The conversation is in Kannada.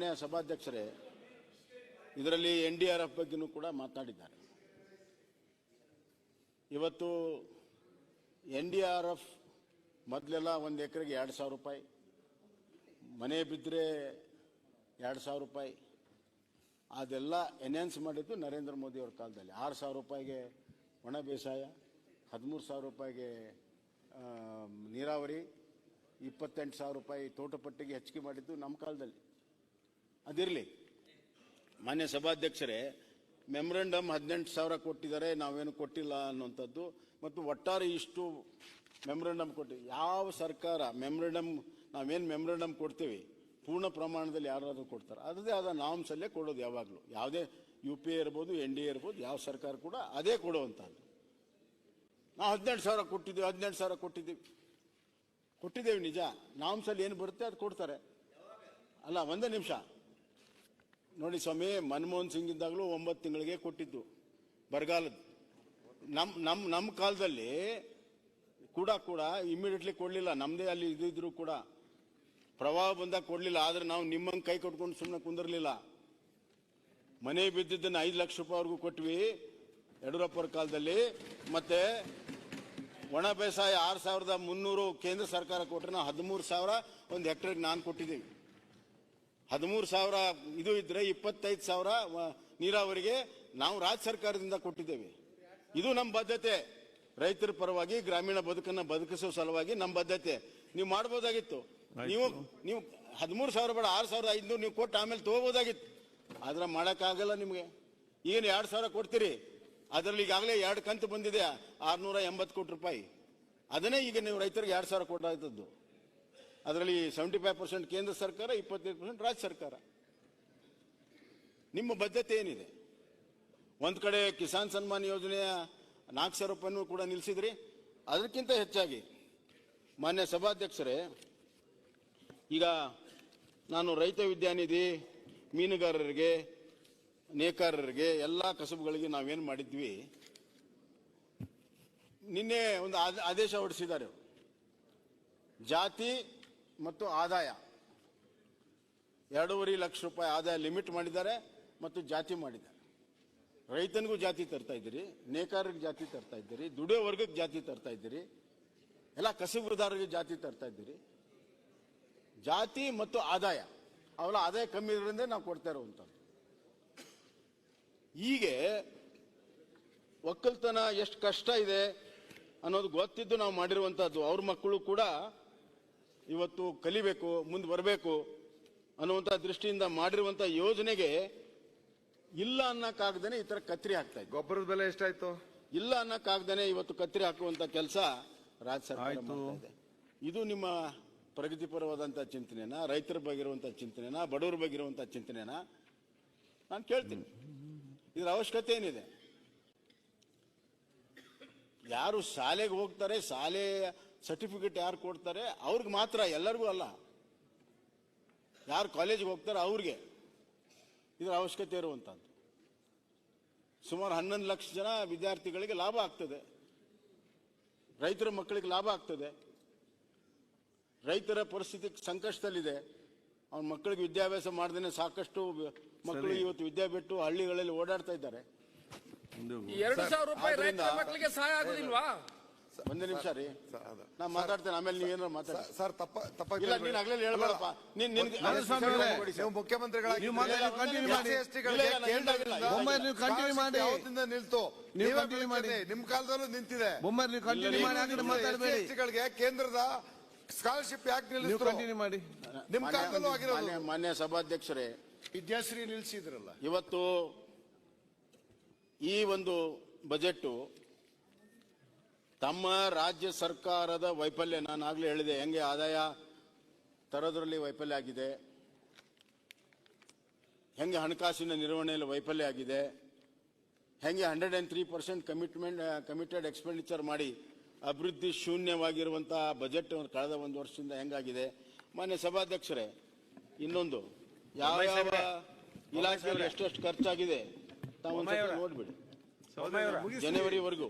ಮಾನ್ಯ ಸಭಾಧ್ಯಕ್ಷರೇ, ಇದರಲ್ಲಿ NDRF ಬಗ್ಗೆನೂ ಕೂಡ ಮಾತನಾಡಿದ್ದಾರೆ. ಇವತ್ತು NDRF ಮೊದಲೆಲ್ಲ ಒಂದು ಎಕರೆಗೆ 2,000 ರೂಪಾಯಿ, ಮನೆ ಬಿದ್ದರೆ 2,000 ರೂಪಾಯಿ, ಅದೆಲ್ಲ ಎನ್ಹಾನ್ಸ್ ಮಾಡಿದ್ದು ನರೇಂದ್ರ ಮೋದಿ ಅವ್ರ ಕಾಲದಲ್ಲಿ. 6,000 ರೂಪಾಯಿಗೆ ಒಣ ಬೇಸಾಯ, 13,000 ರೂಪಾಯಿಗೆ ನೀರಾವರಿ, 28,000 ರೂಪಾಯಿ ತೋಟಪಟ್ಟಿಗೆ ಹೆಚ್ಚಿಗೆ ಮಾಡಿದ್ದು ನಮ್ಮ ಕಾಲದಲ್ಲಿ. ಅದಿರಲಿ, ಮಾನ್ಯ ಸಭಾಧ್ಯಕ್ಷರೇ, ಮೆಮೊರಂಡಮ್ 18,000 ಕೊಟ್ಟಿದ್ದಾರೆ, ನಾವೇನು ಕೊಟ್ಟಿಲ್ಲ ಅನ್ನುವಂಥದ್ದು, ಮತ್ತು ಒಟ್ಟಾರೆ ಇಷ್ಟು ಮೆಮೊರಂಡಮ್ ಕೊಟ್ಟಿವಿ. ಯಾವ ಸರ್ಕಾರ ನಾವೇನು ಮೆಮೊರಂಡಮ್ ಕೊಡ್ತೀವಿ ಪೂರ್ಣ ಪ್ರಮಾಣದಲ್ಲಿ ಯಾರಾದರೂ ಕೊಡ್ತಾರೆ, ಅದರದೇ ಆದ ನಾಮ್ಸಲ್ಲೇ ಕೊಡೋದು. ಯಾವಾಗಲೂ ಯಾವುದೇ UPA ಇರ್ಬೋದು, NDA ಇರ್ಬೋದು, ಯಾವ ಸರ್ಕಾರ ಕೂಡ ಅದೇ ಕೊಡುವಂಥದ್ದು. ನಾವು 18,000 ಕೊಟ್ಟಿದ್ದೀವಿ, 18,000 ಕೊಟ್ಟಿದ್ದೇವೆ ನಿಜ. ನಾಮ್ಸಲ್ಲಿ ಏನು ಬರುತ್ತೆ ಅದು ಕೊಡ್ತಾರೆ. ಅಲ್ಲ, ಒಂದೇ ನಿಮಿಷ ನೋಡಿ ಸ್ವಾಮಿ, ಮನಮೋಹನ್ ಸಿಂಗ್ ಇದ್ದಾಗಲೂ 9 ತಿಂಗಳಿಗೆ ಕೊಟ್ಟಿದ್ದು ಬರಗಾಲದ. ನಮ್ಮ ಕಾಲದಲ್ಲಿ ಕೂಡ ಇಮಿಡಿಯೇಟ್ಲಿ ಕೊಡಲಿಲ್ಲ. ನಮ್ಮದೇ ಅಲ್ಲಿ ಇದ್ದಿದ್ರು ಕೂಡ ಪ್ರವಾಹ ಬಂದಾಗ ಕೊಡಲಿಲ್ಲ. ಆದರೆ ನಾವು ನಿಮ್ಮಂಗೆ ಕೈ ಕಟ್ಕೊಂಡು ಸುಮ್ಮನೆ ಕುಂದಿರಲಿಲ್ಲ. ಮನೆ ಬಿದ್ದಿದ್ದನ್ನು 5 ಲಕ್ಷ ರೂಪಾಯಿವರೆಗೂ ಕೊಟ್ವಿ ಯಡಿಯೂರಪ್ಪರ ಕಾಲದಲ್ಲಿ. ಮತ್ತೆ ಒಣ ಬೇಸಾಯ 6,300 ಕೇಂದ್ರ ಸರ್ಕಾರ ಕೊಟ್ಟರೆ ನಾವು 13,000 ಒಂದು ಹೆಕ್ಟರ್ಗೆ ನಾನು ಕೊಟ್ಟಿದ್ದೀವಿ. 13,000 ಇದು ಇದ್ರೆ 25,000 ನೀರಾವರಿಗೆ ನಾವು ರಾಜ್ಯ ಸರ್ಕಾರದಿಂದ ಕೊಟ್ಟಿದ್ದೇವೆ. ಇದು ನಮ್ಮ ಬದ್ಧತೆ, ರೈತರ ಪರವಾಗಿ ಗ್ರಾಮೀಣ ಬದುಕನ್ನು ಬದುಕಿಸುವ ಸಲುವಾಗಿ ನಮ್ಮ ಬದ್ಧತೆ. ನೀವು ಮಾಡ್ಬೋದಾಗಿತ್ತು. ನೀವು 13,000 ಬೇಡ, 6,500 ನೀವು ಕೊಟ್ಟು ಆಮೇಲೆ ತಗೋಬೋದಾಗಿತ್ತು. ಆದ್ರೆ ಮಾಡೋಕ್ಕಾಗಲ್ಲ ನಿಮಗೆ. ಏನು 2,000 ಕೊಡ್ತೀರಿ, ಅದರಲ್ಲಿ ಈಗಾಗಲೇ 2 ಕಂತು ಬಂದಿದೆ, 680 ಕೋಟಿ ರೂಪಾಯಿ. ಅದನ್ನೇ ಈಗ ನೀವು ರೈತರಿಗೆ 2,000 ಕೊಟ್ಟಾಯ್ತದ್ದು. ಅದರಲ್ಲಿ 75% ಕೇಂದ್ರ ಸರ್ಕಾರ, 25% ರಾಜ್ಯ ಸರ್ಕಾರ. ನಿಮ್ಮ ಬದ್ಧತೆ ಏನಿದೆ? ಒಂದು ಕಡೆ ಕಿಸಾನ್ ಸನ್ಮಾನ್ ಯೋಜನೆಯ 4,000 ರೂಪಾಯಿನೂ ಕೂಡ ನಿಲ್ಲಿಸಿದ್ರಿ. ಅದಕ್ಕಿಂತ ಹೆಚ್ಚಾಗಿ ಮಾನ್ಯ ಸಭಾಧ್ಯಕ್ಷರೇ, ಈಗ ನಾನು ರೈತ ವಿದ್ಯಾನಿಧಿ, ಮೀನುಗಾರರಿಗೆ, ನೇಕಾರರಿಗೆ, ಎಲ್ಲ ಕಸಬುಗಳಿಗೆ ನಾವೇನು ಮಾಡಿದ್ವಿ, ನಿನ್ನೆ ಒಂದು ಆದೇಶ ಹೊರಡಿಸಿದ್ದಾರೆ. ಜಾತಿ ಮತ್ತು ಆದಾಯ 2.5 ಲಕ್ಷ ರೂಪಾಯಿ ಆದಾಯ ಲಿಮಿಟ್ ಮಾಡಿದ್ದಾರೆ ಮತ್ತು ಜಾತಿ ಮಾಡಿದ್ದಾರೆ. ರೈತನಿಗೂ ಜಾತಿ ತರ್ತಾ ಇದ್ದೀರಿ, ನೇಕಾರರಿಗೆ ಜಾತಿ ತರ್ತಾ ಇದ್ದೀರಿ, ದುಡಿಯೋ ವರ್ಗಕ್ಕೆ ಜಾತಿ ತರ್ತಾ ಇದ್ದೀರಿ, ಎಲ್ಲ ಕಸಬುದಾರರಿಗೆ ಜಾತಿ ತರ್ತಾ ಇದ್ದೀರಿ. ಜಾತಿ ಮತ್ತು ಆದಾಯ, ಅವೆಲ್ಲ ಆದಾಯ ಕಮ್ಮಿ ಇರೋದ್ರಿಂದ ನಾವು ಕೊಡ್ತಾ ಇರುವಂಥದ್ದು. ಹೀಗೆ ಒಕ್ಕಲ್ತನ ಎಷ್ಟು ಕಷ್ಟ ಇದೆ ಅನ್ನೋದು ಗೊತ್ತಿದ್ದು ನಾವು ಮಾಡಿರುವಂಥದ್ದು. ಅವ್ರ ಮಕ್ಕಳು ಕೂಡ ಇವತ್ತು ಕಲಿಬೇಕು, ಮುಂದೆ ಬರಬೇಕು ಅನ್ನುವಂಥ ದೃಷ್ಟಿಯಿಂದ ಮಾಡಿರುವಂಥ ಯೋಜನೆಗೆ ಇಲ್ಲ ಅನ್ನಕ್ಕಾಗ್ದೇನೆ ಈ ತರ ಕತ್ರಿ ಹಾಕ್ತಾ ಇತ್ತು. ಗೊಬ್ಬರದ ಬೆಲೆ ಎಷ್ಟಾಯ್ತು? ಇಲ್ಲ ಅನ್ನಕ್ಕಾಗ್ದೇನೆ ಇವತ್ತು ಕತ್ರಿ ಹಾಕುವಂತ ಕೆಲಸ ರಾಜ್ಯ ಸರ್ಕಾರ ಮಾಡ್ತಾ ಇದೆ. ಇದು ನಿಮ್ಮ ಪ್ರಗತಿಪರವಾದಂಥ ಚಿಂತನೆನಾ, ರೈತರ ಬಗ್ಗೆ ಇರುವಂಥ ಚಿಂತನೆನಾ, ಬಡವರ ಬಗ್ಗೆ ಇರುವಂಥ ಚಿಂತನೆನಾ? ನಾನು ಕೇಳ್ತೀನಿ, ಇದರ ಅವಶ್ಯಕತೆ ಏನಿದೆ? ಯಾರು ಶಾಲೆಗೆ ಹೋಗ್ತಾರೆ, ಶಾಲೆ ಸರ್ಟಿಫಿಕೇಟ್ ಯಾರು ಕೊಡ್ತಾರೆ ಅವ್ರಿಗೆ ಮಾತ್ರ, ಎಲ್ಲರಿಗೂ ಅಲ್ಲ. ಯಾರು ಕಾಲೇಜಿಗೆ ಹೋಗ್ತಾರೆ ಅವ್ರಿಗೆ ಇದರ ಅವಶ್ಯಕತೆ ಇರುವಂಥದ್ದು. ಸುಮಾರು 11 ಲಕ್ಷ ಜನ ವಿದ್ಯಾರ್ಥಿಗಳಿಗೆ ಲಾಭ ಆಗ್ತದೆ, ರೈತರ ಮಕ್ಕಳಿಗೆ ಲಾಭ ಆಗ್ತದೆ. ರೈತರ ಪರಿಸ್ಥಿತಿ ಸಂಕಷ್ಟದಲ್ಲಿದೆ. ಅವನ ಮಕ್ಕಳಿಗೆ ವಿದ್ಯಾಭ್ಯಾಸ ಮಾಡ್ದೇನೆ ಸಾಕಷ್ಟು ಮಕ್ಕಳು ಇವತ್ತು ವಿದ್ಯಾ ಬಿಟ್ಟು ಹಳ್ಳಿಗಳಲ್ಲಿ ಓಡಾಡ್ತಾ ಇದ್ದಾರೆ. 2,000 ರೂಪಾಯಿ ರೈತರ ಮಕ್ಕಳಿಗೆ ಸಹಾಯ ಆಗುದಿಲ್ವಾ? ಒಂದೇ ನಿಮಿಷ ರೀ, ನಾ ಮಾತಾಡ್ತೇನೆ, ಆಮೇಲೆ ನೀವೇನೋ ಮಾತಾಡಿ. ಸರ್ ತಪ್ಪಾಗಿ ನೀನ್ ಆಗ್ಲೇ ಹೇಳ್ಬೇಡಪ್ಪ. ನೀವು ಮುಖ್ಯಮಂತ್ರಿಗಳಾಗಿ ನಿಲ್ತು, ನಿಮ್ ಕಾಲದಲ್ಲೂ ನಿಂತಿದೆ. ಗಳಿಗೆ ಕೇಂದ್ರದ ಸ್ಕಾಲರ್ಶಿಪ್ ಯಾಕೆ ನಿಲ್ಲಿಸ್ತೀರಿ ಮಾಡಿ? ನಿಮ್ ಕಾಲದಲ್ಲೂ ಆಗಿರೋದು. ಮಾನ್ಯ ಸಭಾಧ್ಯಕ್ಷರೇ, ವಿದ್ಯಾಶ್ರೀ ನಿಲ್ಲಿಸಿದ್ರಲ್ಲ. ಇವತ್ತು ಈ ಒಂದು ಬಜೆಟ್ ತಮ್ಮ ರಾಜ್ಯ ಸರ್ಕಾರದ ವೈಫಲ್ಯ, ನಾನು ಆಗ್ಲೇ ಹೇಳಿದೆ, ಹೆಂಗೆ ಆದಾಯ ತರೋದ್ರಲ್ಲಿ ವೈಫಲ್ಯ ಆಗಿದೆ, ಹೆಂಗೆ ಹಣಕಾಸಿನ ನಿರ್ವಹಣೆಯಲ್ಲಿ ವೈಫಲ್ಯ ಆಗಿದೆ, ಹೆಂಗೆ 103% ಕಮಿಟೆಡ್ ಎಕ್ಸ್ಪೆಂಡಿಚರ್ ಮಾಡಿ ಅಭಿವೃದ್ಧಿ ಶೂನ್ಯವಾಗಿರುವಂತಹ ಬಜೆಟ್ ಕಳೆದ 1 ವರ್ಷದಿಂದ ಹೆಂಗಾಗಿದೆ. ಮಾನ್ಯ ಸಭಾಧ್ಯಕ್ಷರೇ, ಇನ್ನೊಂದು ಯಾವ ಯಾವ ಇಲಾಖೆಯಲ್ಲಿ ಎಷ್ಟೆಷ್ಟು ಖರ್ಚಾಗಿದೆ ತಾವು ನೋಡ್ಬಿಡಿ ಜನವರಿವರೆಗೂ.